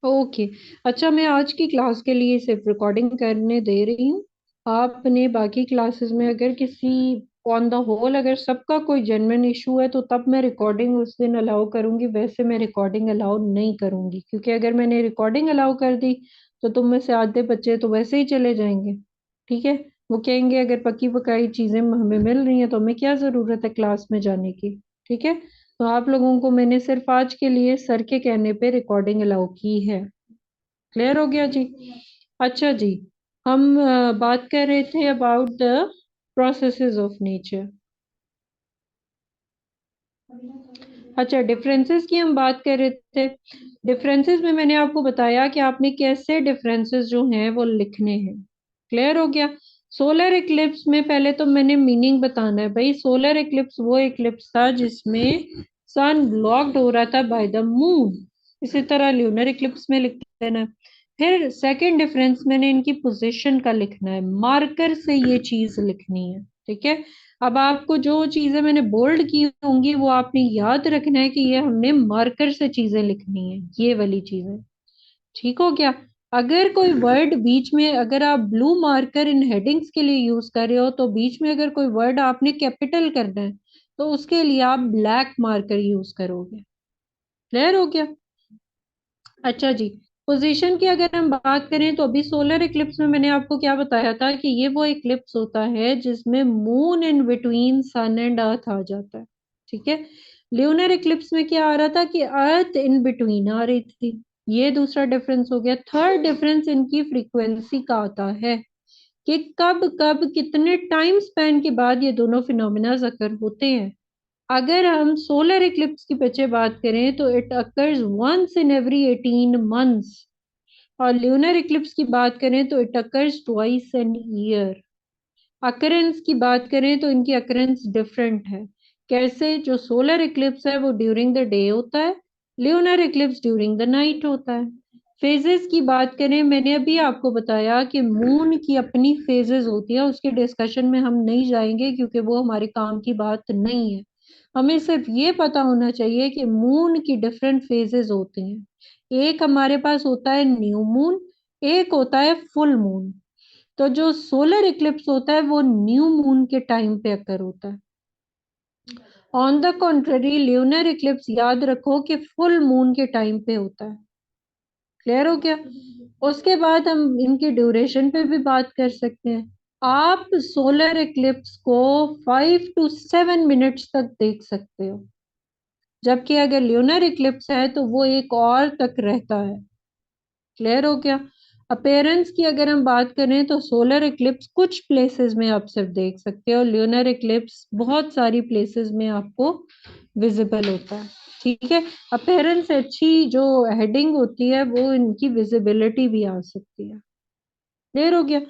Okay. अच्छा, मैं आज की क्लास के लिए सिर्फ रिकॉर्डिंग करने दे रही हूँ। आपने बाकी क्लासेस में अगर किसी ऑन द होल अगर सबका कोई जेन्युइन इशू है तो तब मैं रिकॉर्डिंग उस दिन अलाउ करूंगी, वैसे मैं रिकॉर्डिंग अलाउ नहीं करूंगी, क्योंकि अगर मैंने रिकॉर्डिंग अलाउ कर दी तो तुम में से आधे बच्चे तो वैसे ही चले जाएंगे। ठीक है। वो कहेंगे अगर पक्की पकाई चीजें हमें मिल रही हैं तो हमें क्या जरूरत है क्लास में जाने की। ठीक है। तो आप लोगों को मैंने सिर्फ आज के लिए सर के कहने पे रिकॉर्डिंग अलाउ की है। क्लियर हो गया जी। अच्छा जी। हम बात कर रहे थे about the processes of nature. अच्छा, डिफरेंसेस की हम बात कर रहे थे। डिफरेंसेस में मैंने आपको बताया कि आपने कैसे डिफरेंसेस जो हैं वो लिखने हैं। क्लियर हो गया। सोलर इक्लिप्स में पहले तो मैंने मीनिंग बताना है भाई। सोलर इक्लिप्स वो इक्लिप्स था जिसमें सन ब्लॉक्ड हो रहा था बाय द मून। इसी तरह ल्यूनर इक्लिप्स में लिख देना है। फिर सेकंड डिफरेंस मैंने इनकी पोजीशन का लिखना है, मार्कर से ये चीज लिखनी है। ठीक है। अब आपको जो चीजें मैंने बोल्ड की होंगी वो आपने याद रखना है कि ये हमने मार्कर से चीजें लिखनी है, ये वाली चीजें। ठीक हो गया। अगर कोई वर्ड बीच में, अगर आप ब्लू मार्कर इन हेडिंग्स के लिए यूज कर रहे हो तो बीच में अगर कोई वर्ड आपने कैपिटल करना है तो उसके लिए आप ब्लैक मार्कर यूज करोगे। क्लियर हो गया। अच्छा जी। पोजीशन की अगर हम बात करें तो अभी सोलर इक्लिप्स में मैंने आपको क्या बताया था कि ये वो इक्लिप्स होता है जिसमें moon in between sun and earth आ जाता है। ठीक है। ल्यूनर इक्लिप्स में क्या आ रहा था कि अर्थ इन बिटवीन आ रही थी। ये दूसरा डिफरेंस हो गया। थर्ड डिफरेंस इनकी फ्रीक्वेंसी का आता है कि कब कब कितने टाइम स्पैन के बाद ये दोनों फिनोमिना अकर होते हैं। अगर हम सोलर इक्लिप्स की पीछे बात करें तो it occurs once in every 18 months. और ल्यूनर इक्लिप्स की बात करें तो it occurs twice an year. Occurrence की बात करें तो इनकी अकरेंस डिफरेंट है। कैसे? जो सोलर इक्लिप्स है वो ड्यूरिंग द डे होता है, lunar Eclipse during the night होता है। फेजेस की बात करें, मैंने अभी आपको बताया कि मून की अपनी फेजेस होती है, उसके डिस्कशन में हम नहीं जाएंगे क्योंकि वो हमारे काम की बात नहीं है। हमें सिर्फ ये पता होना चाहिए कि मून की डिफरेंट फेजेस होती हैं। एक हमारे पास होता है न्यू मून, एक होता है फुल मून। तो जो सोलर इक्लिप्स होता है वो न्यू मून के टाइम पे अकर होता है। On the contrary lunar Eclipse याद रखो कि फुल मून के टाइम पे होता है। क्लियर हो गया। उसके बाद हम इनकी ड्यूरेशन पे भी बात कर सकते हैं। आप सोलर इक्लिप्स को 5 to 7 मिनट्स तक देख सकते हो, जबकि अगर ल्यूनर इक्लिप्स है तो वो एक और तक रहता है। क्लियर हो गया। अपेयरेंस की अगर हम बात करें तो सोलर इक्लिप्स कुछ प्लेसेस में आप सिर्फ देख सकते हो, ल्यूनर इक्लिप्स बहुत सारी प्लेसेस में आपको विजिबल होता है। ठीक है। अपेयरेंस अच्छी जो हेडिंग होती है वो इनकी विजिबिलिटी भी आ सकती है। क्लियर हो गया।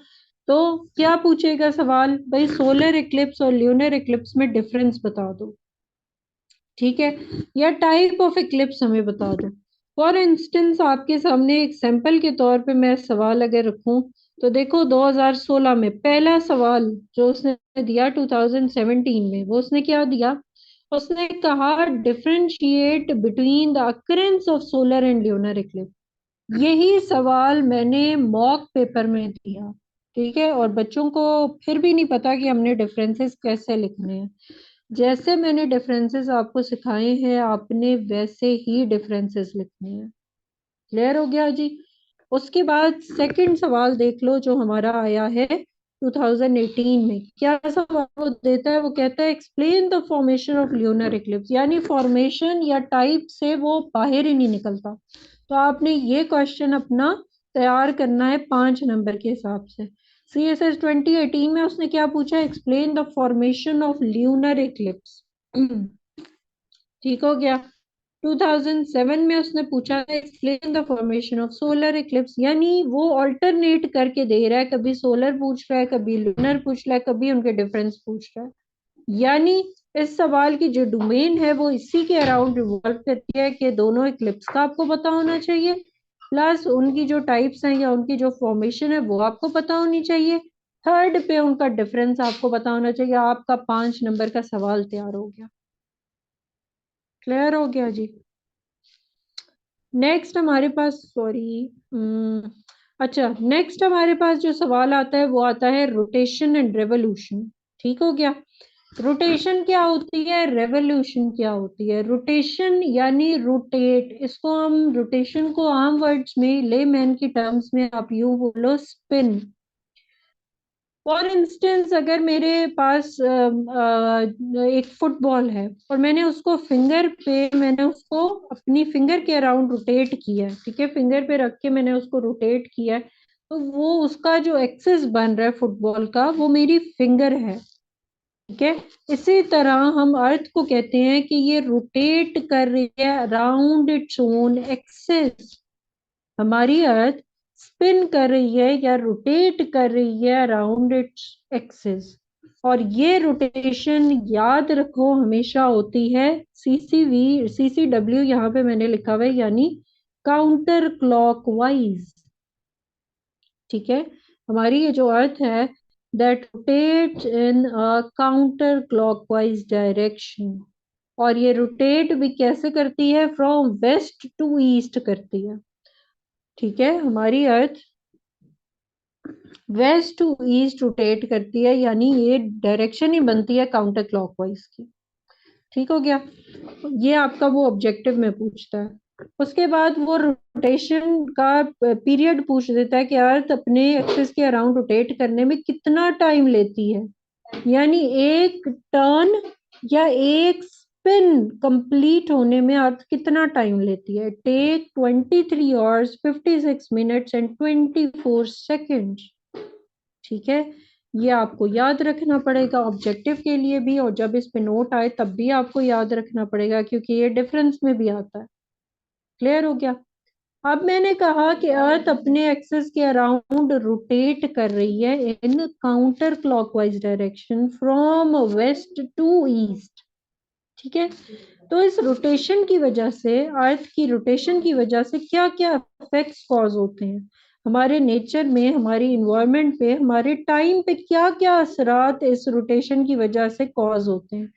तो क्या पूछेगा सवाल भाई, सोलर इक्लिप्स और ल्यूनर इक्लिप्स में डिफरेंस बता दो। ठीक है। या टाइप ऑफ इक्लिप्स हमें बता दो। फॉर इंस्टेंस आपके सामने एक सैंपल के तौर पे मैं सवाल अगर रखूं तो देखो 2016 में पहला सवाल जो उसने दिया 2017 में, वो उसने क्या दिया? उसने कहा differentiate between the occurrence of solar and lunar Eclipse. यही सवाल मैंने मॉक पेपर में दिया। ठीक है। और बच्चों को फिर भी नहीं पता कि हमने डिफरेंसेस कैसे लिखने हैं। जैसे मैंने डिफरेंसेस आपको सिखाए हैं आपने वैसे ही डिफरेंसेस लिखने हैं। क्लियर हो गया जी। उसके बाद सेकंड सवाल देख लो जो हमारा आया है 2018 में। क्या सवाल वो देता है? वो कहता है explain the formation of lunar Eclipse, यानी फॉर्मेशन या टाइप से वो बाहर ही नहीं निकलता। तो आपने ये क्वेश्चन अपना तैयार करना है 5 नंबर के हिसाब से। CSS 2018 में उसने क्या पूछा? Explain the formation of lunar Eclipse. ठीक हो गया। 2007 में उसने पूछा था explain the formation of solar Eclipse, यानी वो ऑल्टरनेट करके दे रहा है, कभी सोलर पूछ रहा है, कभी लूनर पूछ रहा है, कभी उनके डिफरेंस पूछ रहा है। यानी इस सवाल की जो डोमेन है वो इसी के अराउंड रिवॉल्व करती है कि दोनों इक्लिप्स का आपको पता होना चाहिए, प्लस उनकी जो टाइप्स हैं या उनकी जो फॉर्मेशन है वो आपको पता होनी चाहिए। थर्ड पे उनका डिफरेंस आपको पता होना चाहिए। आपका 5 नंबर का सवाल तैयार हो गया। क्लियर हो गया जी। नेक्स्ट हमारे पास, सॉरी, अच्छा, नेक्स्ट हमारे पास जो सवाल आता है वो आता है रोटेशन एंड रेवोल्यूशन। ठीक हो गया। रोटेशन क्या होती है, रेवोल्यूशन क्या होती है। रोटेशन यानी रोटेट, इसको हम रोटेशन को आम वर्ड्स में, लेमैन की टर्म्स में आप यूं बोलो, स्पिन। फॉर इंस्टेंस अगर मेरे पास एक फुटबॉल है और मैंने उसको अपनी फिंगर के अराउंड रोटेट किया है, ठीक है, फिंगर पे रख के मैंने उसको रोटेट किया है, तो वो उसका जो एक्सिस बन रहा है फुटबॉल का, वो मेरी फिंगर है। ठीक है। इसी तरह हम अर्थ को कहते हैं कि ये रोटेट कर रही है अराउंड इट्स ओन एक्सिस। हमारी अर्थ स्पिन कर रही है या रोटेट कर रही है अराउंड इट्स एक्सिस। और ये रोटेशन याद रखो हमेशा होती है CCW, यहाँ पे मैंने लिखा हुआ है, यानी काउंटर क्लॉकवाइज। ठीक है। हमारी ये जो अर्थ है, that rotate in counter clockwise direction. और ये रोटेट भी कैसे करती है, फ्रॉम वेस्ट टू ईस्ट करती है। ठीक है। हमारी अर्थ वेस्ट टू ईस्ट रोटेट करती है, यानी ये डायरेक्शन ही बनती है काउंटर क्लॉकवाइज की। ठीक हो गया। ये आपका वो ऑब्जेक्टिव में पूछता है। उसके बाद वो रोटेशन का पीरियड पूछ देता है कि अर्थ अपने एक्सिस के अराउंड रोटेट करने में कितना टाइम लेती है, यानी एक टर्न या एक स्पिन कंप्लीट होने में अर्थ कितना टाइम लेती है। Take 23 hours 56 minutes and 24 seconds। ठीक है। ये आपको याद रखना पड़ेगा ऑब्जेक्टिव के लिए भी, और जब इस पे नोट आए तब भी आपको याद रखना पड़ेगा, क्योंकि ये डिफरेंस में भी आता है। क्लियर हो गया। अब मैंने कहा कि अर्थ अपने एक्सिस के अराउंड रोटेट कर रही है in counter clockwise direction from west to east. ठीक है। तो इस रोटेशन की वजह से, अर्थ की रोटेशन की वजह से क्या क्या इफेक्ट्स कॉज होते हैं हमारे नेचर में, हमारी इन्वायरमेंट पे, हमारे टाइम पे, क्या क्या असरात इस रोटेशन की वजह से कॉज होते हैं।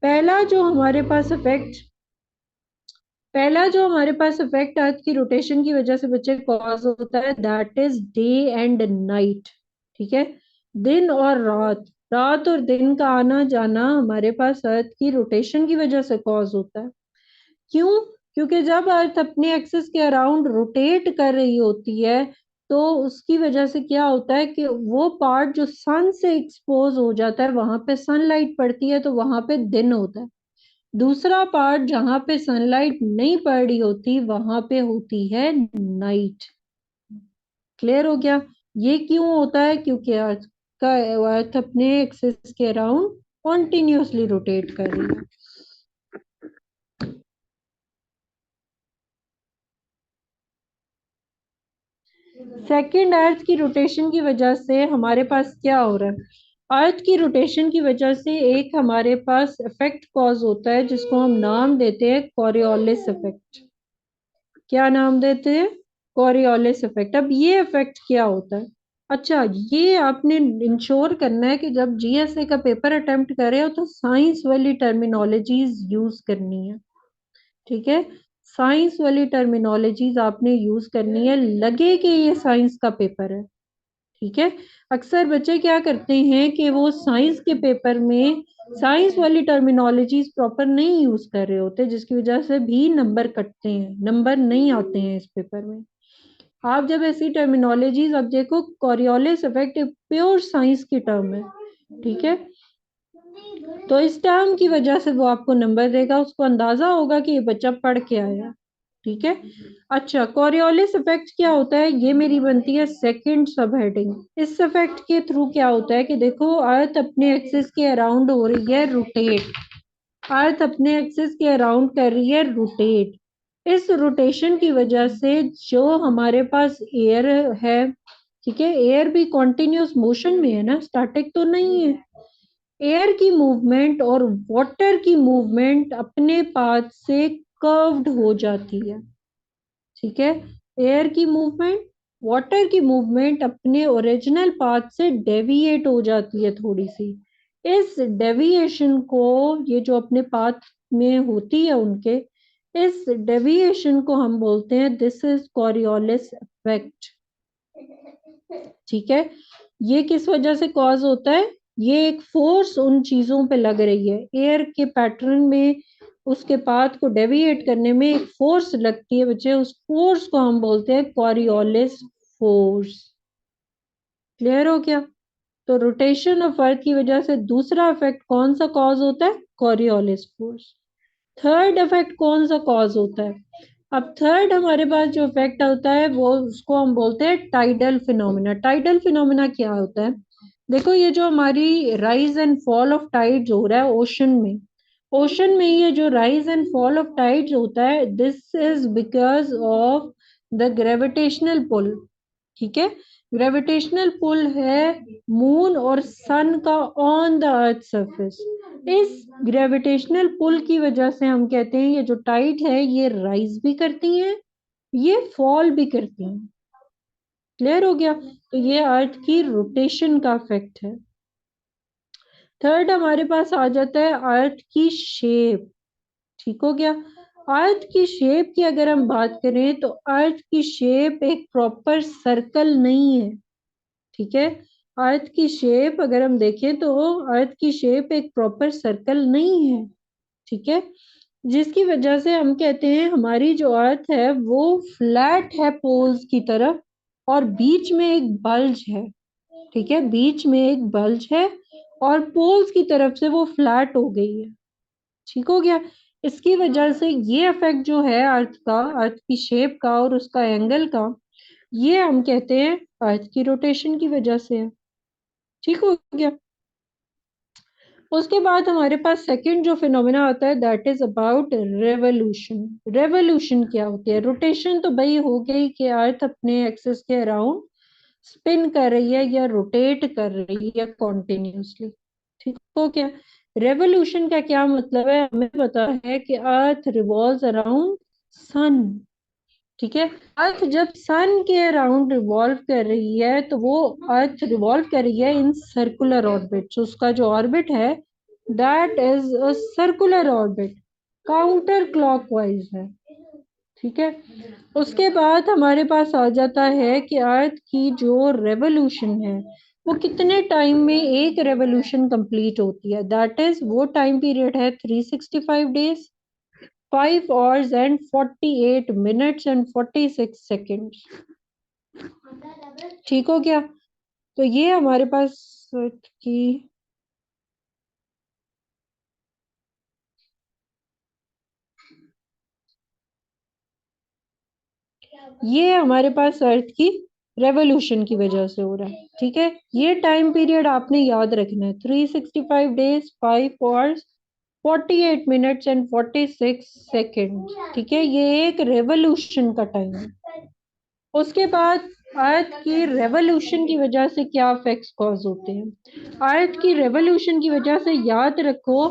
पहला जो हमारे पास इफेक्ट पहला जो हमारे पास इफेक्ट अर्थ की रोटेशन की वजह से बच्चे कॉज होता है, that is day and night. ठीक है। दिन और रात, रात और दिन का आना जाना हमारे पास अर्थ की रोटेशन की वजह से कॉज होता है। क्यों? क्योंकि जब अर्थ अपने एक्सिस के अराउंड रोटेट कर रही होती है, तो उसकी वजह से क्या होता है कि वो पार्ट जो सन से एक्सपोज हो जाता है, वहां पे सनलाइट पड़ती है तो वहां पे दिन होता है। दूसरा पार्ट जहां पे सनलाइट नहीं पड़ रही होती, वहां पे होती है नाइट। क्लियर हो गया। ये क्यों होता है? क्योंकि अर्थ अपने एक्सिस के अराउंड कॉन्टिन्यूसली रोटेट कर रही है। सेकंड, अर्थ की रोटेशन की वजह से हमारे पास क्या हो रहा है, अर्थ की रोटेशन की वजह से एक हमारे पास इफेक्ट कॉज होता है जिसको हम नाम देते हैं कॉरियोलिस इफेक्ट। क्या नाम देते हैं? Coriolis effect. अब ये इफेक्ट क्या होता है? अच्छा, ये आपने इंश्योर करना है कि जब GSA का पेपर अटेम्प्ट करे हो तो साइंस वाली टर्मिनोलॉजीज यूज करनी है। ठीक है। साइंस वाली टर्मिनोलॉजीज आपने यूज करनी है, लगे कि ये साइंस का पेपर है। ठीक है। अक्सर बच्चे क्या करते हैं कि वो साइंस के पेपर में साइंस वाली टर्मिनोलॉजीज प्रॉपर नहीं यूज कर रहे होते, जिसकी वजह से भी नंबर कटते हैं, नंबर नहीं आते हैं इस पेपर में। आप जब ऐसी टर्मिनोलॉजीज, अब देखो कॉरियोलिस इफेक्ट प्योर साइंस की टर्म है। ठीक है। तो इस टर्म की वजह से वो आपको नंबर देगा, उसको अंदाजा होगा कि ये बच्चा पढ़ के आया। ठीक है। अच्छा, कॉरियोलिस इफेक्ट क्या होता है? ये मेरी बनती है सेकंड सब हेडिंग। इस इफेक्ट के थ्रू क्या होता है कि देखो, अर्थ अपने एक्सिस के अराउंड हो रही है रोटेट। अर्थ अपने एक्सिस के अराउंड कर रही है रोटेट। इस रोटेशन की वजह से जो हमारे पास एयर है, ठीक है, एयर भी कॉन्टिन्यूस मोशन में है ना, स्टैटिक तो नहीं है। एयर की मूवमेंट और वाटर की मूवमेंट अपने पाथ से कर्व्ड हो जाती है। ठीक है। एयर की मूवमेंट, वाटर की मूवमेंट अपने ओरिजिनल पाथ से डेविएट हो जाती है थोड़ी सी। इस डेविएशन को, ये जो अपने पाथ में होती है उनके, इस डेविएशन को हम बोलते हैं दिस इज कॉरियोलिस इफेक्ट। ठीक है, ये किस वजह से कॉज होता है? ये एक फोर्स उन चीजों पे लग रही है, एयर के पैटर्न में उसके पाथ को डेविएट करने में एक फोर्स लगती है बच्चे, उस फोर्स को हम बोलते हैं कॉरियोलिस फोर्स। क्लियर हो गया? तो रोटेशन ऑफ अर्थ की वजह से दूसरा इफेक्ट कौन सा कॉज होता है? Coriolis force. थर्ड इफेक्ट कौन सा कॉज होता है? अब थर्ड हमारे पास जो इफेक्ट होता है वो उसको हम बोलते हैं टाइडल फिनोमिना। टाइडल फिनोमिना क्या होता है? देखो, ये जो हमारी rise and fall of tides हो रहा है ओशन में, ओशन में ये जो rise and fall of tides होता है, this is because of the gravitational pull. ठीक है, ग्रेविटेशनल पुल है मून और सन का ऑन द अर्थ सरफेस। इस ग्रेविटेशनल पुल की वजह से हम कहते हैं ये जो टाइड है ये राइज भी करती हैं, ये फॉल भी करती हैं। क्लियर हो गया? तो ये अर्थ की रोटेशन का इफेक्ट है। थर्ड हमारे पास आ जाता है अर्थ की शेप। ठीक हो गया? अर्थ की शेप की अगर हम बात करें तो अर्थ की शेप एक प्रॉपर सर्कल नहीं है। ठीक है, अर्थ की शेप अगर हम देखें तो अर्थ की शेप एक प्रॉपर सर्कल नहीं है। ठीक है, जिसकी वजह से हम कहते हैं हमारी जो अर्थ है वो फ्लैट है पोल्स की तरफ, और बीच में एक बल्ज है। ठीक है, बीच में एक बल्ज है और पोल्स की तरफ से वो फ्लैट हो गई है। ठीक हो गया? इसकी वजह से ये इफेक्ट जो है अर्थ का, अर्थ की शेप का और उसका एंगल का, ये हम कहते हैं अर्थ की रोटेशन की वजह से है। ठीक हो गया? उसके बाद हमारे पास सेकंड जो फिनोमेना आता है that is about revolution. Revolution क्या होती है? रोटेशन तो भाई हो गई कि अर्थ अपने एक्सिस के अराउंड स्पिन कर रही है या रोटेट कर रही है कॉन्टिन्यूसली। ठीक हो गया? रेवोल्यूशन का क्या मतलब है? हमें पता है कि अर्थ रिवॉल्व्स अराउंड सन। ठीक है, अर्थ जब सन के अराउंड रिवॉल्व कर रही है तो वो अर्थ रिवॉल्व कर रही है इन सर्कुलर ऑर्बिट। उसका जो ऑर्बिट है that is a circular orbit, counter clockwise है। ठीक है, उसके बाद हमारे पास आ जाता है कि अर्थ की जो रेवोल्यूशन है वो कितने टाइम में एक रेवोल्यूशन कंप्लीट होती है? दैट इज वो टाइम पीरियड है 365 days, 5 hours and 48 minutes and 46 seconds। ठीक हो गया? तो ये हमारे पास की ये हमारे पास अर्थ की रेवोल्यूशन की वजह से हो रहा है। ठीक है, ये टाइम पीरियड आपने याद रखना है, 365 days, 5 hours, 48 minutes and 46 seconds। ठीक है, ये एक रेवोल्यूशन का टाइम है। उसके बाद अर्थ की रेवोल्यूशन की वजह से क्या इफेक्ट्स कॉज होते हैं? अर्थ की रेवोल्यूशन की वजह से याद रखो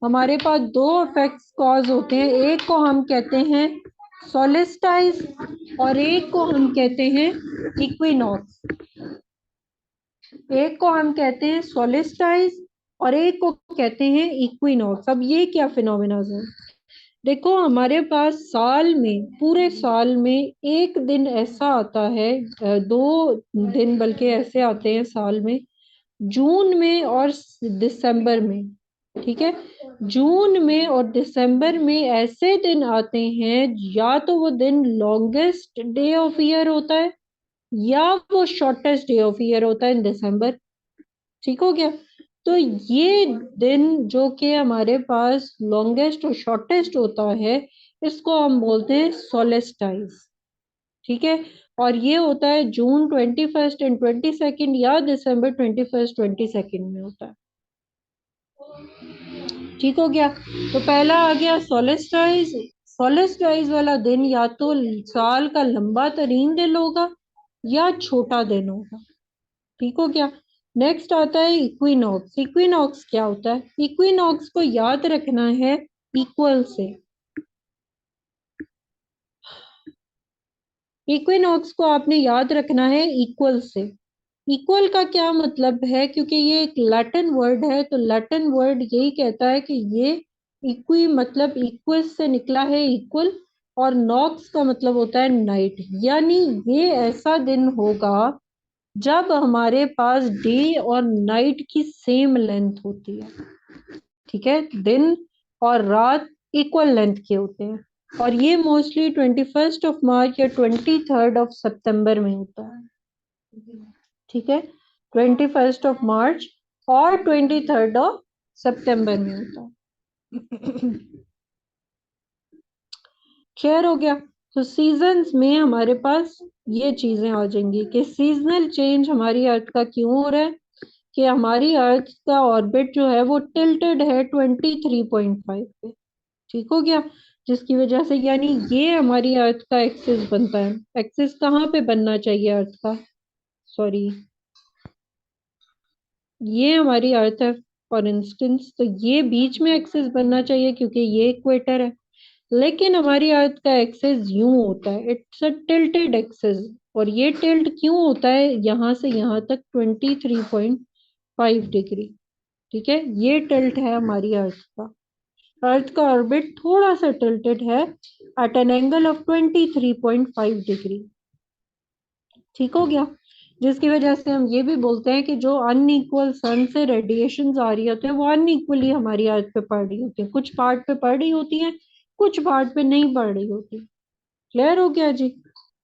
हमारे पास दो इफेक्ट्स कॉज होते हैं। एक को हम कहते हैं सोलिस्टाइज और एक को हम कहते हैं इक्विनॉक्स। एक को हम कहते हैं सोलिस्टाइज और एक को कहते हैं इक्विनॉक्स। अब ये क्या फिनोमिना है? देखो, हमारे पास साल में, पूरे साल में एक दिन ऐसा आता है, 2 दिन बल्कि ऐसे आते हैं साल में, जून में और दिसंबर में। ठीक है, जून में और दिसंबर में ऐसे दिन आते हैं या तो वो दिन लॉन्गेस्ट डे ऑफ ईयर होता है या वो शॉर्टेस्ट डे ऑफ ईयर होता है इन दिसंबर। ठीक हो गया? तो ये दिन जो कि हमारे पास लॉन्गेस्ट और शॉर्टेस्ट होता है इसको हम बोलते हैं सोलेस्टाइज। ठीक है, और ये होता है जून 21st एंड 22nd या दिसंबर 21st 22nd में होता है। ठीक हो गया? तो पहला आ गया सोलेस्टाइज। सोलेस्टाइज वाला दिन या तो साल का लंबा तरीन दिन होगा या छोटा दिन होगा। ठीक हो गया? नेक्स्ट आता है इक्विनॉक्स। इक्विनॉक्स क्या होता है? इक्विनॉक्स को याद रखना है इक्वल से। इक्विनॉक्स को आपने याद रखना है इक्वल से। इक्वल का क्या मतलब है? क्योंकि ये एक लैटिन वर्ड है तो लैटिन वर्ड यही कहता है कि ये इक्वी मतलब इक्वस से निकला है इक्वल, और नॉक्स का मतलब होता है नाइट। यानी ये ऐसा दिन होगा जब हमारे पास डे और नाइट की सेम लेंथ होती है। ठीक है, दिन और रात इक्वल लेंथ के होते हैं, और ये मोस्टली 21 मार्च या 23 सितंबर में होता है। ठीक है, 21 मार्च और 23 सितंबर में होता है। क्लियर हो गया। तो सीजन्स में हमारे पास ये चीजें आ जाएंगी कि सीजनल चेंज हमारी अर्थ का क्यों हो रहा है, कि हमारी अर्थ का ऑर्बिट जो है वो टिल्टेड है 23.5 पे। ठीक हो गया, जिसकी वजह से यानी ये हमारी अर्थ का एक्सिस बनता है। एक्सिस कहाँ पे बनना चाहिए अर्थ का, सॉरी, ये हमारी अर्थ है फॉर इंस्टेंस, तो ये बीच में एक्सिस बनना चाहिए क्योंकि ये इक्वेटर है। लेकिन हमारी अर्थ का एक्सिस यूं होता है, इट्स अ टिल्टेड एक्सिस। और ये टिल्ट क्यों होता है, यहाँ से यहाँ तक 23.5 डिग्री। ठीक है, ये टिल्ट है हमारी अर्थ का। अर्थ का ऑर्बिट थोड़ा सा टिल्टेड है at an angle of 23.5 degree. ठीक हो गया, जिसकी वजह से हम ये भी बोलते हैं कि जो अनइक्वल सन से रेडिएशन आ रही होती है वो अनइक्वली हमारी अर्थ पे पड़ रही होती है, कुछ पार्ट पे पड़ रही होती है, कुछ पार्ट पे नहीं पड़ रही होती। क्लियर हो गया जी।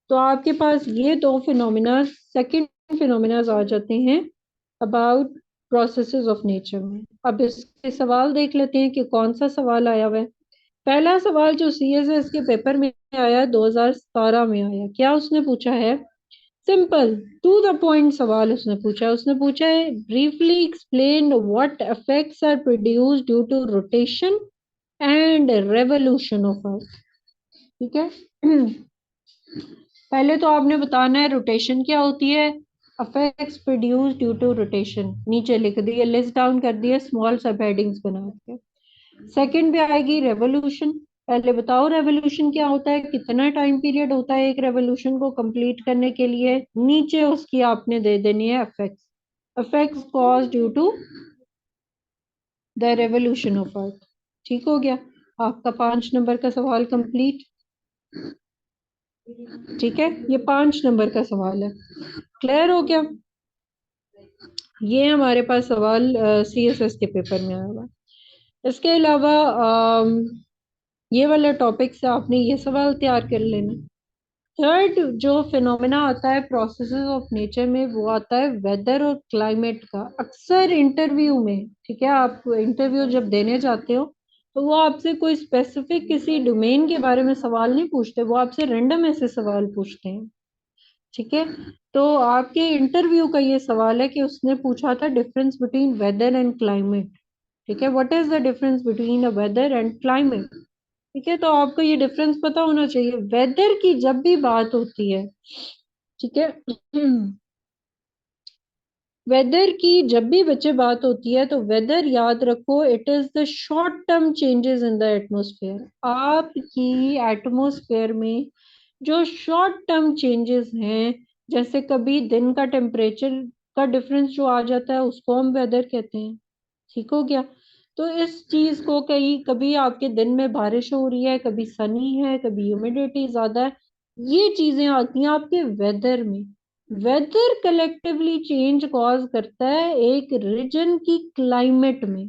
तो आपके पास ये दो फिनोमिना, सेकंड फिनोमिना आ जाते हैं अबाउट प्रोसेसेस ऑफ नेचर में। अब इसके सवाल देख लेते हैं कि कौन सा सवाल आया हुआ है। पहला सवाल जो सीएसएस के पेपर में आया 2017 में आया, क्या उसने पूछा है, सिंपल टू द पॉइंट सवाल उसने पूछा है। उसने पूछा है briefly explain what effects are produced due to rotation and revolution of earth. ठीक है। पहले तो आपने बताना है रोटेशन क्या होती है, affects produce due to rotation, नीचे लिख दिए, लिस्ट डाउन कर दिए स्मॉल सब हेडिंग्स बना के। सेकंड पे आएगी रेवोल्यूशन। पहले बताओ रेवोल्यूशन क्या होता है, कितना टाइम पीरियड होता है एक रेवोल्यूशन को कंप्लीट करने के लिए। नीचे उसकी आपने दे देनी है effects, effects cause due to the revolution of earth. ठीक हो गया, आपका 5 नंबर का सवाल कंप्लीट। ठीक है, ये 5 नंबर का सवाल है। क्लियर हो गया, ये हमारे पास सवाल सीएसएस के पेपर में आया हुआ। इसके अलावा ये वाले टॉपिक से आपने ये सवाल तैयार कर लेना। थर्ड जो फिनोमेना आता है प्रोसेसेस ऑफ नेचर में, वो आता है वेदर और क्लाइमेट का। अक्सर इंटरव्यू में, ठीक है, आप इंटरव्यू जब देने जाते हो तो वो आपसे कोई स्पेसिफिक किसी डोमेन के बारे में सवाल नहीं पूछते, वो आपसे रैंडम ऐसे सवाल पूछते हैं। ठीक है, तो आपके इंटरव्यू का ये सवाल है कि उसने पूछा था difference between weather and climate. ठीक है, what is the difference between a weather and climate. ठीक है, तो आपको ये डिफरेंस पता होना चाहिए। वेदर की जब भी बात होती है, ठीक है, वेदर की जब भी बच्चे बात होती है तो वेदर याद रखो, it is the short term changes in the atmosphere. आपकी एटमोसफेयर में जो शॉर्ट टर्म चेंजेस हैं, जैसे कभी दिन का टेम्परेचर का डिफरेंस जो आ जाता है उसको हम वेदर कहते हैं। ठीक हो गया, तो इस चीज को, कहीं कभी आपके दिन में बारिश हो रही है, कभी सनी है, कभी ह्यूमिडिटी ज्यादा है, ये चीजें आती हैं आपके वेदर में। वेदर कलेक्टिवली चेंज कॉज करता है एक रीजन की क्लाइमेट में।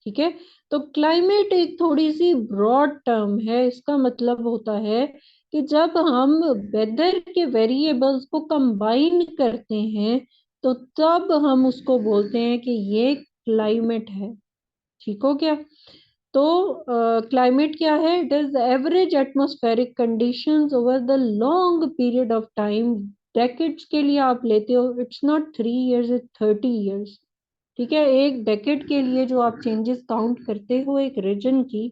ठीक है, तो क्लाइमेट एक थोड़ी सी ब्रॉड टर्म है। इसका मतलब होता है कि जब हम वेदर के वेरिएबल्स को कंबाइन करते हैं तो तब हम उसको बोलते हैं कि ये क्लाइमेट है। ठीक हो गया, तो क्लाइमेट क्या है, it is the average atmospheric conditions over the long period of time. Decades के लिए आप लेते हो, it's not 3 years, it's 30 years. ठीक है, एक डेकेड के लिए जो आप चेंजेस काउंट करते हो एक रीजन की,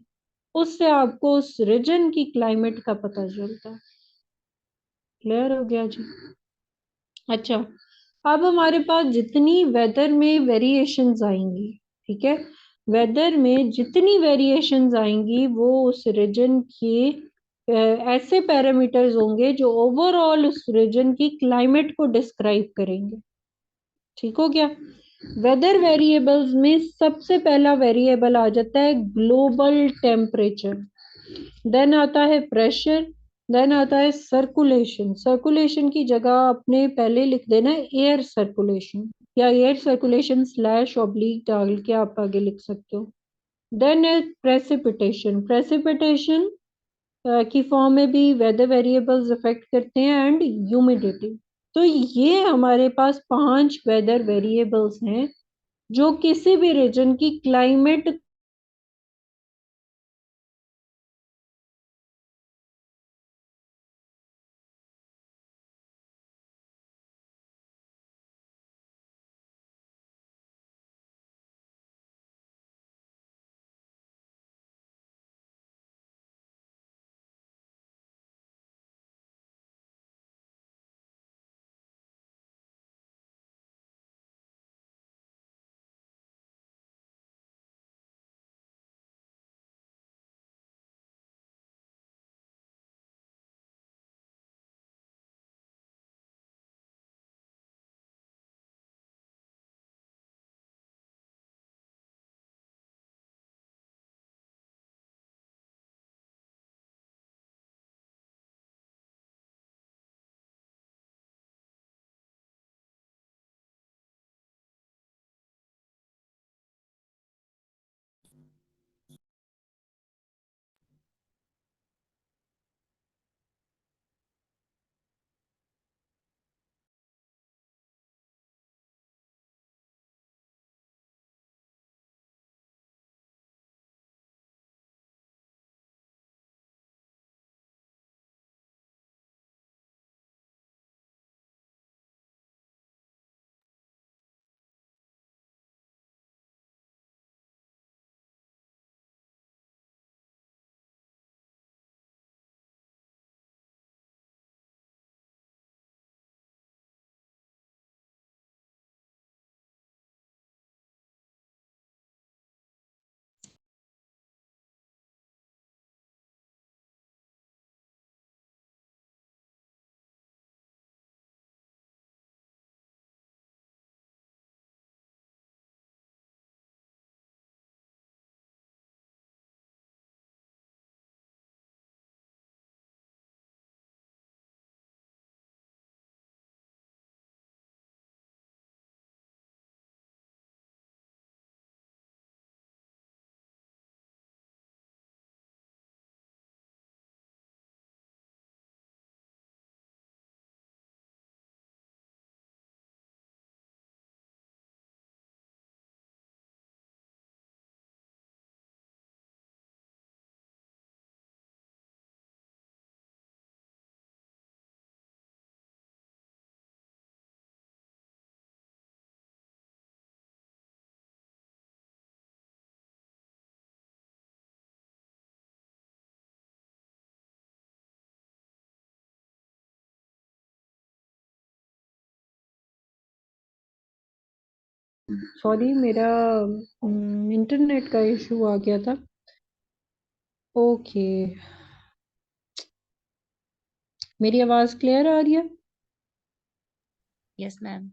उससे आपको उस रीजन की क्लाइमेट का पता चलता है। क्लियर हो गया जी। अच्छा, अब हमारे पास जितनी वेदर में वेरिएशंस आएंगी, ठीक है, वेदर में जितनी वेरिएशंस आएंगी वो उस रीजन के ऐसे पैरामीटर्स होंगे जो ओवरऑल उस रीजन की क्लाइमेट को डिस्क्राइब करेंगे। ठीक हो गया, वेदर वेरिएबल्स में सबसे पहला वेरिएबल आ जाता है ग्लोबल टेम्परेचर, देन आता है प्रेशर, देन आता है सर्कुलेशन। सर्कुलेशन की जगह आपने पहले लिख देना है एयर सर्कुलेशन, या एयर सर्कुलेशन स्लैश ऑब्लिक डाल के आप आगे लिख सकते हो। देन है प्रेसिपिटेशन। प्रेसिपिटेशन की फॉर्म में भी वेदर वेरिएबल्स अफेक्ट करते हैं, एंड ह्यूमिडिटी। तो ये हमारे पास 5 वेदर वेरिएबल्स हैं जो किसी भी रीजन की क्लाइमेट सॉरी मेरा इंटरनेट का इशू आ गया था। ओके, मेरी आवाज क्लियर आ रही है? Yes ma'am.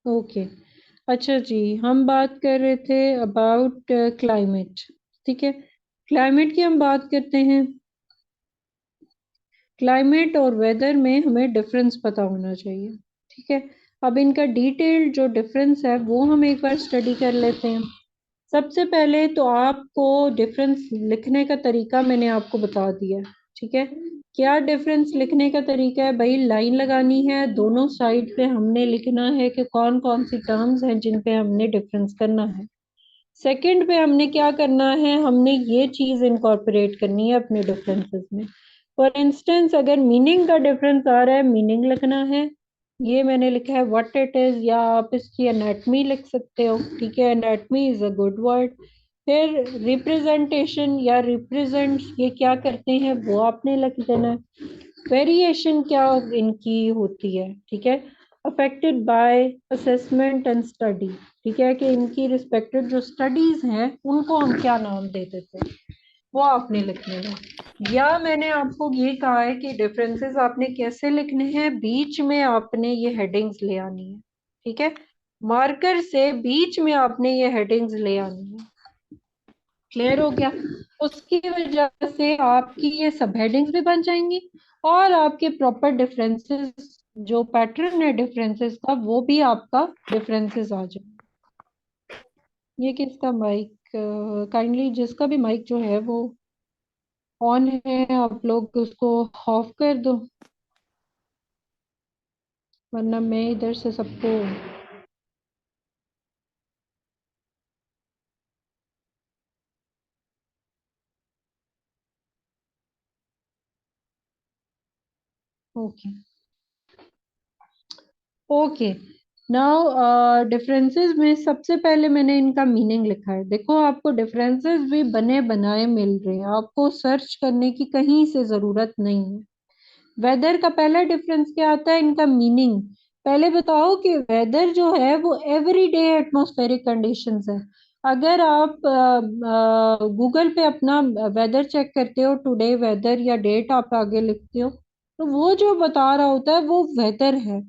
ओके, अच्छा जी, हम बात कर रहे थे अबाउट क्लाइमेट। ठीक है, क्लाइमेट की हम बात करते हैं। क्लाइमेट और वेदर में हमें डिफरेंस पता होना चाहिए। ठीक है, अब इनका डिटेल्ड जो डिफरेंस है वो हम एक बार स्टडी कर लेते हैं। सबसे पहले तो आपको डिफरेंस लिखने का तरीका मैंने आपको बता दिया। ठीक है, क्या डिफरेंस लिखने का तरीका है भाई? लाइन लगानी है, दोनों साइड पे हमने लिखना है कि कौन कौन सी टर्म्स हैं जिन पे हमने डिफरेंस करना है। सेकंड पे हमने क्या करना है, हमने ये चीज इनकॉर्पोरेट करनी है अपने डिफरेंसेस में। फॉर इंस्टेंस अगर मीनिंग का डिफरेंस आ रहा है, मीनिंग लिखना है। ये मैंने लिखा है व्हाट इट इज, या आप इसकी एनाटमी लिख सकते हो। ठीक है, anatomy is a good word. फिर रिप्रेजेंटेशन या रिप्रेजेंट्स, ये क्या करते हैं वो आपने लिख देना है। वेरिएशन क्या इनकी होती है, ठीक है, affected by assessment and study. ठीक है, कि इनकी रिस्पेक्टेड जो स्टडीज हैं उनको हम क्या नाम दे देते हैं, वो आपने लिखने हैं। या मैंने आपको ये कहा है कि डिफरेंसेस आपने कैसे लिखने हैं, बीच में आपने ये हेडिंग्स ले आनी है। ठीक है, मार्कर से बीच में आपने ये हेडिंग्स ले आनी है। क्लियर हो गया? उसकी वजह से आपकी ये सब हेडिंग्स भी बन जाएंगी और आपके प्रॉपर डिफरेंसेस, जो पैटर्न है डिफरेंसेस का, वो भी आपका डिफरेंसेस आ जाए। ये किसका माइक, काइंडली जिसका भी माइक जो है वो ऑन है, आप लोग उसको ऑफ कर दो, वरना मैं इधर से सबको। Okay, okay. नाउ डिफरेंसेस में सबसे पहले मैंने इनका मीनिंग लिखा है। देखो, आपको डिफरेंसेस भी बने बनाए मिल रहे हैं, आपको सर्च करने की कहीं से जरूरत नहीं है। वेदर का पहला डिफरेंस क्या आता है, इनका मीनिंग। पहले बताओ कि वेदर जो है वो एवरीडे एटमॉस्फेरिक कंडीशंस है। अगर आप गूगल पे अपना वेदर चेक करते हो, टुडे वेदर या डेट आप आगे लिखते हो, तो वो जो बता रहा होता है वो वेदर है।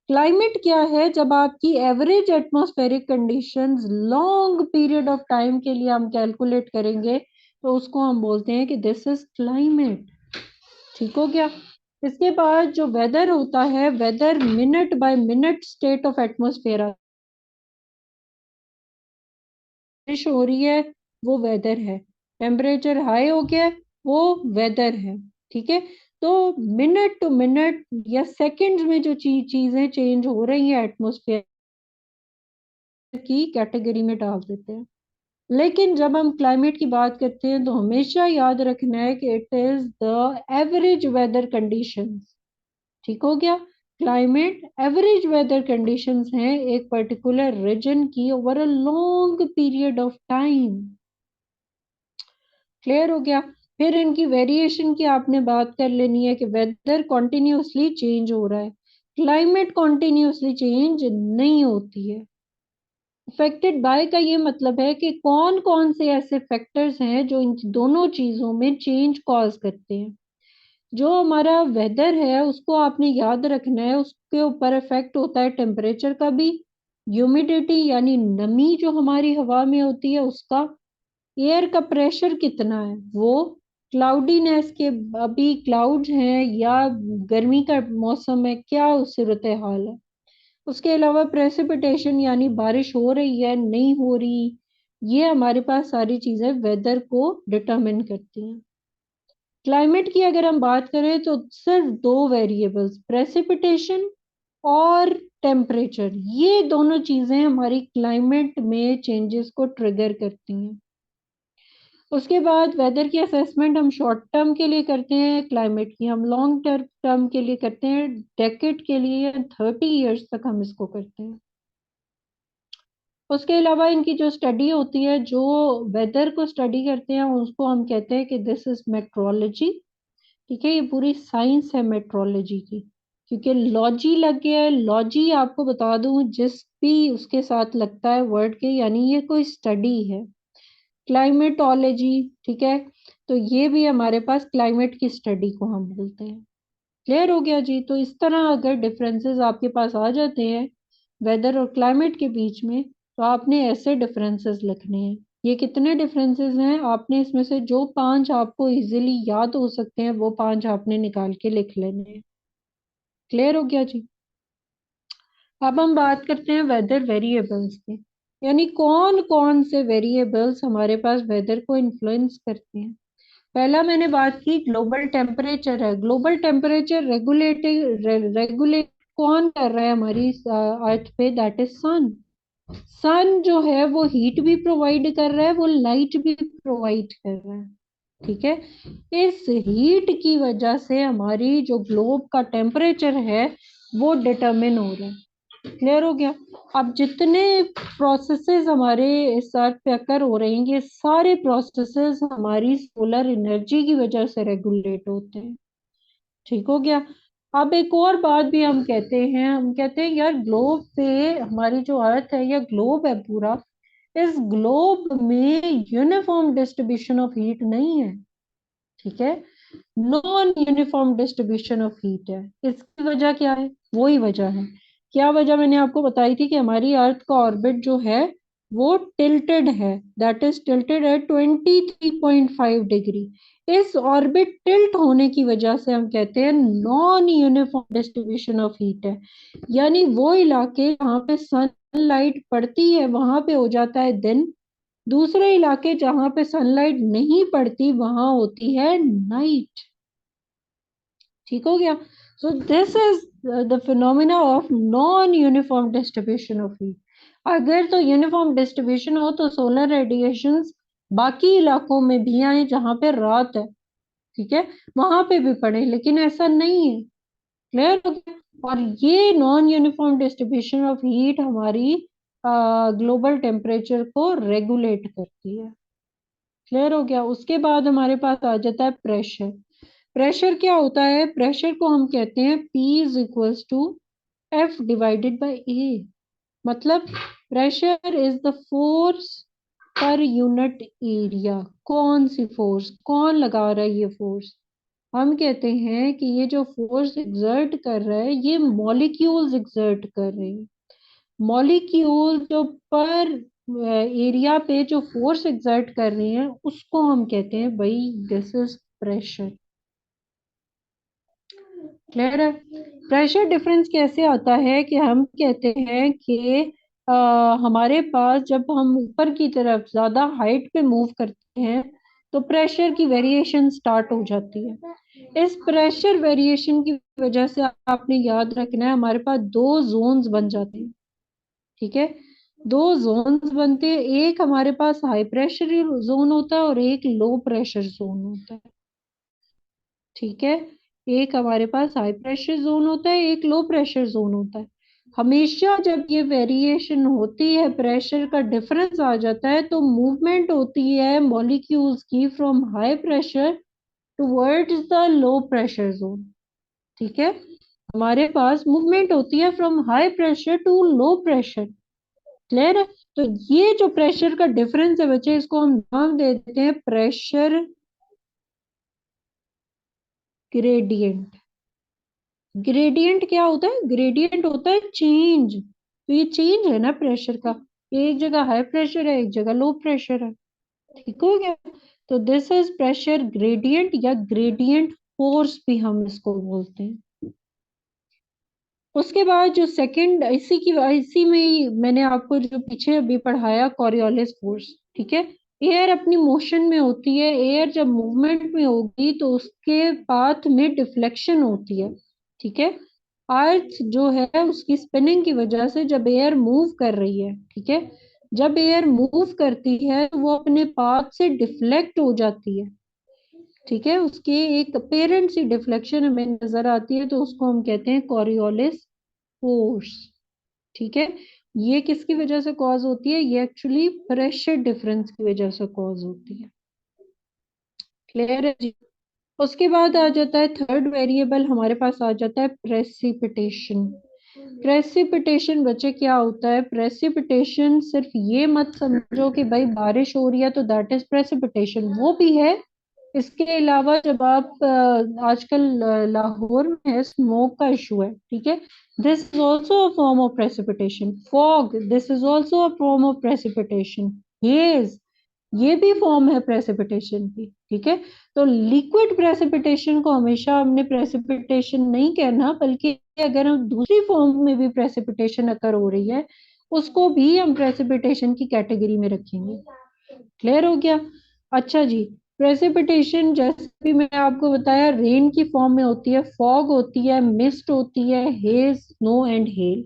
क्लाइमेट क्या है, जब आपकी average atmospheric conditions long period of time के लिए हम कैलकुलेट करेंगे, तो उसको हम बोलते हैं कि दिस इज क्लाइमेट। ठीक हो गया? इसके बाद जो वेदर होता है, weather minute by minute state of atmosphere, बारिश हो रही है वो वेदर है, टेम्परेचर हाई हो गया वो वेदर है। ठीक है, तो मिनट टू मिनट या सेकंड्स में जो चीजें चेंज हो रही है एटमॉस्फेयर की कैटेगरी में डाल देते हैं। लेकिन जब हम क्लाइमेट की बात करते हैं तो हमेशा याद रखना है कि it is the average weather conditions. ठीक हो गया? क्लाइमेट एवरेज वेदर कंडीशंस हैं एक पर्टिकुलर रीजन की over a long period of time. Clear हो गया? फिर इनकी वेरिएशन की आपने बात कर लेनी है कि वेदर कॉन्टिन्यूसली चेंज हो रहा है, क्लाइमेट कॉन्टिन्यूसली चेंज नहीं होती है। अफेक्टेड बाय का ये मतलब है कि कौन कौन से ऐसे फैक्टर्स हैं जो इन दोनों चीजों में चेंज कॉज करते हैं। जो हमारा वेदर है उसको आपने याद रखना है, उसके ऊपर इफेक्ट होता है टेम्परेचर का भी, ह्यूमिडिटी यानी नमी जो हमारी हवा में होती है उसका, एयर का प्रेशर कितना है वो, क्लाउडीनेस के, अभी क्लाउड्स हैं या गर्मी का मौसम है, क्या उस सूरत हाल है। उसके अलावा प्रेसिपिटेशन यानी बारिश हो रही है नहीं हो रही, ये हमारे पास सारी चीजें वेदर को डिटरमिन करती हैं। क्लाइमेट की अगर हम बात करें तो सिर्फ दो वेरिएबल्स, प्रेसिपिटेशन और टेम्परेचर, ये दोनों चीजें हमारी क्लाइमेट में चेंजेस को ट्रिगर करती हैं। उसके बाद वेदर की असेसमेंट हम शॉर्ट टर्म के लिए करते हैं, क्लाइमेट की हम लॉन्ग टर्म के लिए करते हैं, डेकेड के लिए, 30 इयर्स तक हम इसको करते हैं। उसके अलावा इनकी जो स्टडी होती है, जो वेदर को स्टडी करते हैं, उसको हम कहते हैं कि दिस इज मेट्रोलॉजी। ठीक है, ये पूरी साइंस है मेट्रोलॉजी की, क्योंकि लॉजी लग गया है। लॉजी आपको बता दूं, जिस भी उसके साथ लगता है वर्ड के, यानी ये कोई स्टडी है। क्लाइमेटोलॉजी, ठीक है, तो ये भी हमारे पास क्लाइमेट की स्टडी को हम बोलते हैं। क्लियर हो गया जी? तो इस तरह अगर डिफरेंसेस आपके पास आ जाते हैं वेदर और क्लाइमेट के बीच में, तो आपने ऐसे डिफरेंसेस लिखने हैं। ये कितने डिफरेंसेस हैं, आपने इसमें से जो पांच आपको इजीली याद हो सकते हैं वो पांच आपने निकाल के लिख लेने हैं। क्लियर हो गया जी? अब हम बात करते हैं वेदर वेरिएबल्स की, यानी कौन कौन से वेरिएबल्स हमारे पास वेदर को इन्फ्लुएंस करते हैं। पहला मैंने बात की ग्लोबल टेम्परेचर है। ग्लोबल टेम्परेचर रेगुलेट कौन कर रहा है हमारी अर्थ पे, दैट इज सन। सन जो है वो हीट भी प्रोवाइड कर रहा है, वो लाइट भी प्रोवाइड कर रहा है। ठीक है, इस हीट की वजह से हमारी जो ग्लोब का टेम्परेचर है वो डिटरमिन हो रहा है। क्लियर हो गया? अब जितने प्रोसेसेस हमारे इस अर्थ पे अकर हो रहे हैं, ये सारे प्रोसेसेस हमारी सोलर एनर्जी की वजह से रेगुलेट होते हैं। ठीक हो गया? अब एक और बात भी हम कहते हैं, हम कहते हैं यार ग्लोब पे, हमारी जो अर्थ है या ग्लोब है पूरा, इस ग्लोब में यूनिफॉर्म डिस्ट्रीब्यूशन ऑफ हीट नहीं है। ठीक है, non uniform distribution of heat है। इसकी वजह क्या है? वही वजह है, क्या वजह मैंने आपको बताई थी कि हमारी अर्थ का ऑर्बिट जो है वो टिल्टेड है, that is tilted at 23.5 degree. इस ऑर्बिट टिल्ट होने की वजह से हम कहते हैं non uniform distribution of heat है। यानी वो इलाके जहाँ पे सनलाइट पड़ती है वहां पे हो जाता है दिन, दूसरे इलाके जहां पे सनलाइट नहीं पड़ती वहां होती है नाइट। ठीक हो गया? So this is the phenomena of non uniform distribution of heat. अगर तो यूनिफॉर्म डिस्ट्रीब्यूशन हो तो सोलर रेडिएशंस बाकी इलाकों में भी आए जहां पे रात है, ठीक है, वहां पे भी पड़े, लेकिन ऐसा नहीं है। क्लियर हो गया? और ये non uniform distribution of heat हमारी ग्लोबल टेम्परेचर को रेगुलेट करती है। क्लियर हो गया? उसके बाद हमारे पास आ जाता है प्रेशर। प्रेशर क्या होता है? प्रेशर को हम कहते हैं P is equals to F divided by A. मतलब pressure is the force per unit area. कौन सी फोर्स, कौन लगा रहा है ये फोर्स? हम कहते हैं कि ये जो फोर्स एग्जर्ट कर रहा है ये मॉलिक्यूल्स एग्जर्ट कर रहे हैं। मॉलिक्यूल जो पर एरिया पे जो फोर्स एग्जर्ट कर रहे हैं उसको हम कहते हैं भाई दिस इज प्रेशर। क्लियर है? प्रेशर डिफरेंस कैसे आता है कि हम कहते हैं कि अ, हमारे पास जब हम ऊपर की तरफ ज्यादा हाइट पे मूव करते हैं तो प्रेशर की वेरिएशन स्टार्ट हो जाती है। इस प्रेशर वेरिएशन की वजह से आपने याद रखना है हमारे पास दो जोन्स बन जाते हैं। ठीक है, दो जोन्स बनते हैं, एक हमारे पास हाई प्रेशर जोन होता है और एक लो प्रेशर जोन होता है। ठीक है, एक हमारे पास हाई प्रेशर जोन होता है, एक लो प्रेशर जोन होता है। हमेशा जब ये वेरिएशन होती है, प्रेशर का डिफरेंस आ जाता है, तो मूवमेंट होती है मॉलिक्यूल्स की from high pressure towards the low pressure zone. ठीक है, हमारे पास मूवमेंट होती है from high pressure to low pressure. Clear है? तो ये जो प्रेशर का डिफरेंस है बच्चे, इसको हम नाम दे देते हैं प्रेशर ग्रेडियंट। ग्रेडियंट क्या होता है? ग्रेडियंट होता है चेंज। तो ये चेंज है ना प्रेशर का, एक जगह हाई प्रेशर है एक जगह लो प्रेशर है। ठीक हो गया? तो दिस इज प्रेशर ग्रेडियंट या ग्रेडियंट फोर्स भी हम इसको बोलते हैं। उसके बाद जो सेकंड, इसी में ही मैंने आपको जो पीछे अभी पढ़ाया कॉरियोलिस फोर्स। ठीक है, एयर अपनी मोशन में होती है, एयर जब मूवमेंट में होगी तो उसके पाथ में डिफ्लेक्शन होती है। ठीक है, अर्थ जो है उसकी स्पिनिंग की वजह से जब एयर मूव कर रही है, ठीक है, जब एयर मूव करती है तो वो अपने पाथ से डिफ्लेक्ट हो जाती है। ठीक है, उसकी एक अपेरेंट सी डिफ्लेक्शन हमें नजर आती है तो उसको हम कहते हैं कॉरियोलिस फोर्स। ठीक है, ये किसकी वजह से कॉज होती है? ये एक्चुअली प्रेशर डिफरेंस की वजह से कॉज होती है। क्लियर है जी? उसके बाद आ जाता है थर्ड वेरिएबल, हमारे पास आ जाता है प्रेसिपिटेशन। प्रेसिपिटेशन बच्चे क्या होता है? प्रेसिपिटेशन सिर्फ ये मत समझो कि भाई बारिश हो रही है तो दैट इज प्रेसिपिटेशन, वो भी है। इसके अलावा जब आप आजकल लाहौर में है, स्मोक का इशू है, ठीक है, this is also a form of precipitation. Fog, this is also a form of precipitation. Hedge, ये भी फॉर्म है प्रेसिपिटेशन की। ठीक है, तो लिक्विड प्रेसिपिटेशन को हमेशा हमने प्रेसिपिटेशन नहीं कहना, बल्कि अगर हम दूसरी फॉर्म में भी प्रेसिपिटेशन अकर हो रही है उसको भी हम प्रेसिपिटेशन की कैटेगरी में रखेंगे। क्लियर हो गया? अच्छा जी, प्रेसिपिटेशन जैसे भी मैंने आपको बताया रेन की फॉर्म में होती है, फॉग होती है, मिस्ट होती है, hedge, snow and hell.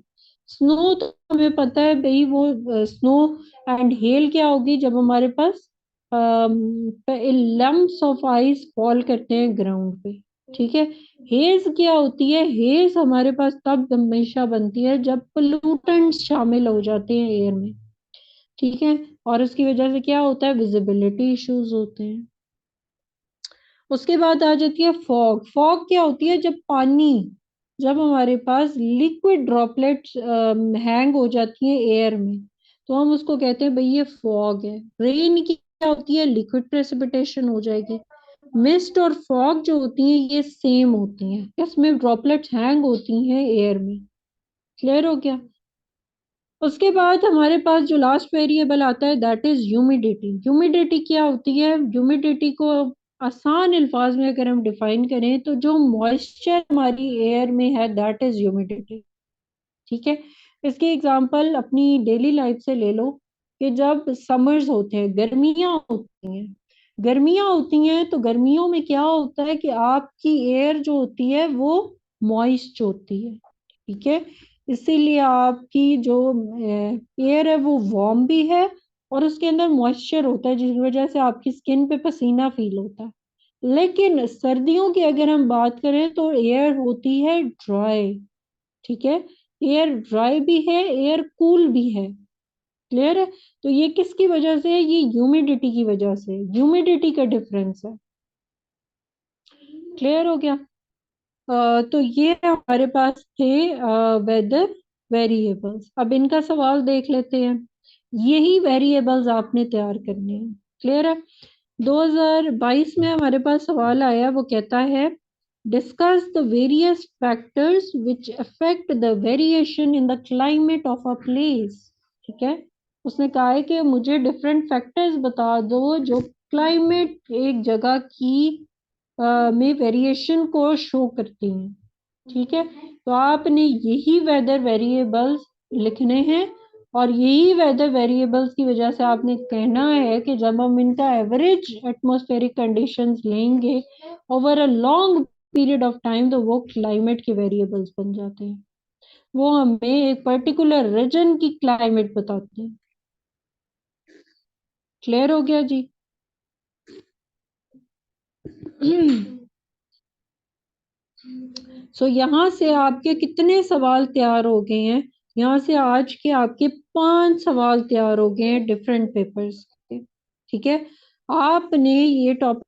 Snow तो हमें पता है भाई, वो स्नो एंड हेल क्या होगी जब हमारे पास लम्प्स ऑफ आइस फॉल करते हैं ग्राउंड पे। ठीक है, हेज क्या होती है? हेज हमारे पास तब हमेशा बनती है जब पोल्यूटेंट्स शामिल हो जाते हैं एयर में। ठीक है, और उसकी वजह से क्या होता है? विजिबिलिटी इश्यूज होते हैं। उसके बाद आ जाती है फॉग। फॉग क्या होती है? जब पानी, जब हमारे पास लिक्विड ड्रॉपलेट्स हैंग हो जाती है एयर में तो हम उसको कहते हैं भाई ये फॉग है। रेन की क्या होती है? लिक्विड प्रेसिपिटेशन हो जाएगी। मिस्ट और फॉग जो होती हैं ये सेम होती हैं, इसमें ड्रॉपलेट्स हैंग होती हैं एयर में। क्लियर हो गया? उसके बाद हमारे पास जो लास्ट वेरिएबल आता है दैट इज ह्यूमिडिटी। ह्यूमिडिटी क्या होती है? ह्यूमिडिटी को आसान अल्फाज में अगर हम डिफाइन करें तो जो मॉइस्चर हमारी एयर में है दैट इज ह्यूमिडिटी। ठीक है? इसकी एग्जांपल अपनी डेली लाइफ से ले लो कि जब समर्स होते हैं, गर्मियां होती हैं, गर्मियां होती हैं तो गर्मियों में क्या होता है कि आपकी एयर जो होती है वो मॉइस्ट होती है। ठीक है? इसीलिए आपकी जो एयर है वो वार्म भी है और उसके अंदर मॉइस्चर होता है जिसकी वजह से आपकी स्किन पे पसीना फील होता है। लेकिन सर्दियों की अगर हम बात करें तो एयर होती है ड्राई। ठीक है? एयर ड्राई भी है, एयर कूल भी है। क्लियर है? तो ये किसकी वजह से है? ये ह्यूमिडिटी की वजह से, ह्यूमिडिटी का डिफरेंस है। क्लियर हो गया? तो ये हमारे पास थे वेदर वेरिएबल्स। अब इनका सवाल देख लेते हैं। यही वेरिएबल्स आपने तैयार करने हैं। क्लियर है? 2022 में हमारे पास सवाल आया, वो कहता है discuss the various factors which affect the variation in the climate of a place. ठीक है? उसने कहा है कि मुझे डिफरेंट फैक्टर्स बता दो जो क्लाइमेट एक जगह की में वेरिएशन को शो करती हैं। ठीक है? तो आपने यही वेदर वेरिएबल्स लिखने हैं और यही वेदर वेरिएबल्स की वजह से आपने कहना है कि जब हम इनका एवरेज एटमॉस्फेरिक कंडीशंस लेंगे over a long period of time तो वो क्लाइमेट के वेरिएबल्स बन जाते हैं। वो हमें एक पर्टिकुलर रीजन की क्लाइमेट बताते हैं। क्लियर हो गया जी? सो यहाँ से आपके कितने सवाल तैयार हो गए हैं? यहाँ से आज के आपके 5 सवाल तैयार हो गए हैं डिफरेंट पेपर्स के। ठीक है? आपने ये टॉपिक